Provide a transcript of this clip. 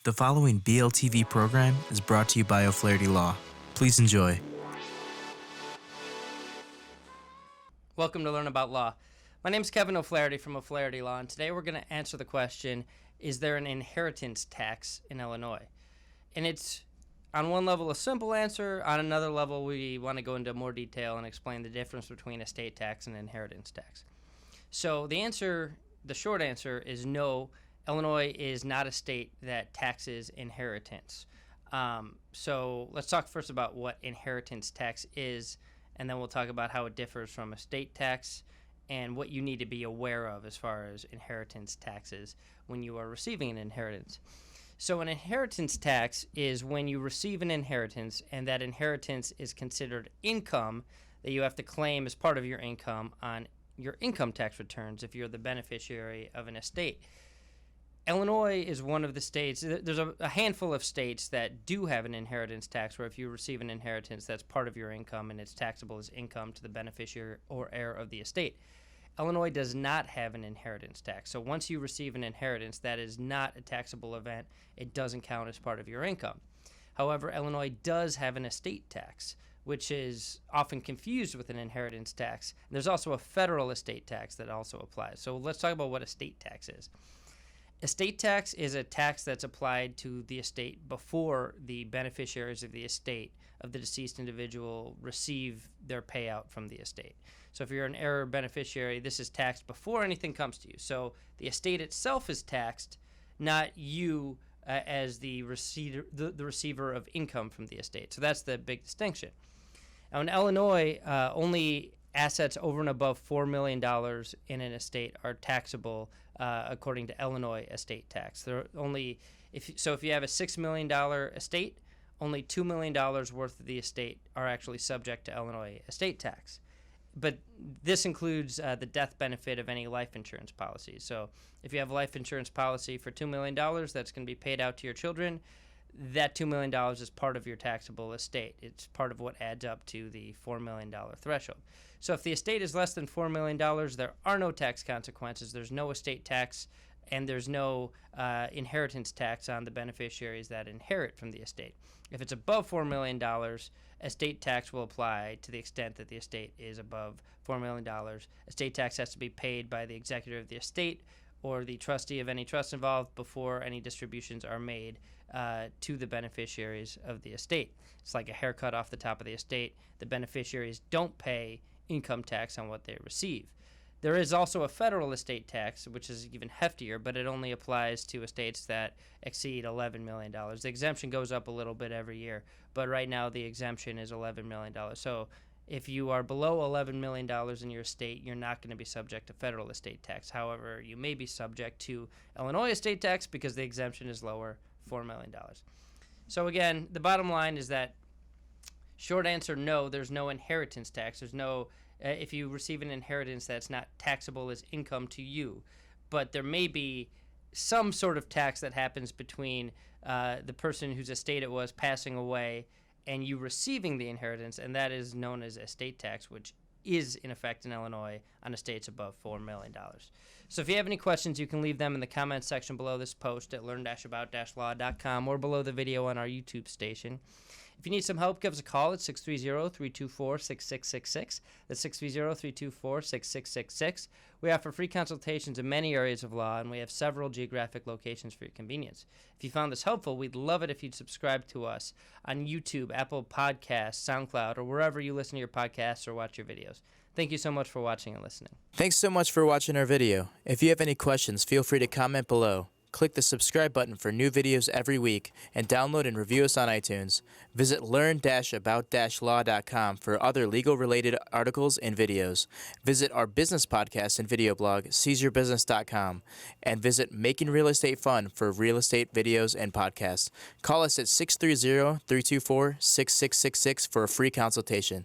The following BLTV program is brought to you by O'Flaherty Law. Please enjoy. Welcome to Learn About Law. My name is Kevin O'Flaherty from O'Flaherty Law, and today we're going to answer the question, is there an inheritance tax in Illinois? And it's, on one level, a simple answer. On another level, we want to go into more detail and explain the difference between estate tax and inheritance tax. So the short answer is no. Illinois is not a state that taxes inheritance. So let's talk first about what inheritance tax is, and then we'll talk about how it differs from estate tax and what you need to be aware of as far as inheritance taxes when you are receiving an inheritance. So an inheritance tax is when you receive an inheritance and that inheritance is considered income that you have to claim as part of your income on your income tax returns if you're the beneficiary of an estate. Illinois is one of the states, there's a handful of states that do have an inheritance tax where if you receive an inheritance that's part of your income and it's taxable as income to the beneficiary or heir of the estate. Illinois does not have an inheritance tax. So once you receive an inheritance, that is not a taxable event. It doesn't count as part of your income. However, Illinois does have an estate tax, which is often confused with an inheritance tax. And there's also a federal estate tax that also applies. So let's talk about what estate tax is. Estate tax is a tax that's applied to the estate before the beneficiaries of the estate of the deceased individual receive their payout from the estate. So if you're an heir or beneficiary, this is taxed before anything comes to you. So the estate itself is taxed, not you as the receiver of income from the estate. So that's the big distinction. Now in Illinois, only assets over and above $4 million in an estate are taxable according to Illinois estate tax. If you have a $6 million estate, only $2 million worth of the estate are actually subject to Illinois estate tax. But this includes the death benefit of any life insurance policies. So if you have a life insurance policy for $2 million that's going to be paid out to your children, that $2 million is part of your taxable estate. It's part of what adds up to the $4 million threshold. So if the estate is less than $4 million, there are no tax consequences. There's no estate tax, and there's no inheritance tax on the beneficiaries that inherit from the estate. If it's above $4 million, estate tax will apply to the extent that the estate is above $4 million. Estate tax has to be paid by the executor of the estate or the trustee of any trust involved before any distributions are made to the beneficiaries of the estate. It's like a haircut off the top of the estate. The beneficiaries don't pay income tax on what they receive. There is also a federal estate tax, which is even heftier, but it only applies to estates that exceed $11 million. The exemption goes up a little bit every year, but right now the exemption is $11 million. So if you are below $11 million in your estate, you're not going to be subject to federal estate tax. However, you may be subject to Illinois estate tax because the exemption is lower, $4 million. So again, the bottom line is that short answer, no, there's no inheritance tax. There's no, if you receive an inheritance that's not taxable as income to you, but there may be some sort of tax that happens between the person whose estate it was passing away and you receiving the inheritance, and that is known as estate tax, which is in effect in Illinois on estates above $4 million. So if you have any questions, you can leave them in the comments section below this post at learn-about-law.com or below the video on our YouTube station. If you need some help, give us a call at 630-324-6666. That's 630-324-6666. We offer free consultations in many areas of law, and we have several geographic locations for your convenience. If you found this helpful, we'd love it if you'd subscribe to us on YouTube, Apple Podcasts, SoundCloud, or wherever you listen to your podcasts or watch your videos. Thank you so much for watching and listening. Thanks so much for watching our video. If you have any questions, feel free to comment below. Click the subscribe button for new videos every week, and download and review us on iTunes. Visit learn-about-law.com for other legal-related articles and videos. Visit our business podcast and video blog, seizeyourbusiness.com, and visit Making Real Estate Fun for real estate videos and podcasts. Call us at 630-324-6666 for a free consultation.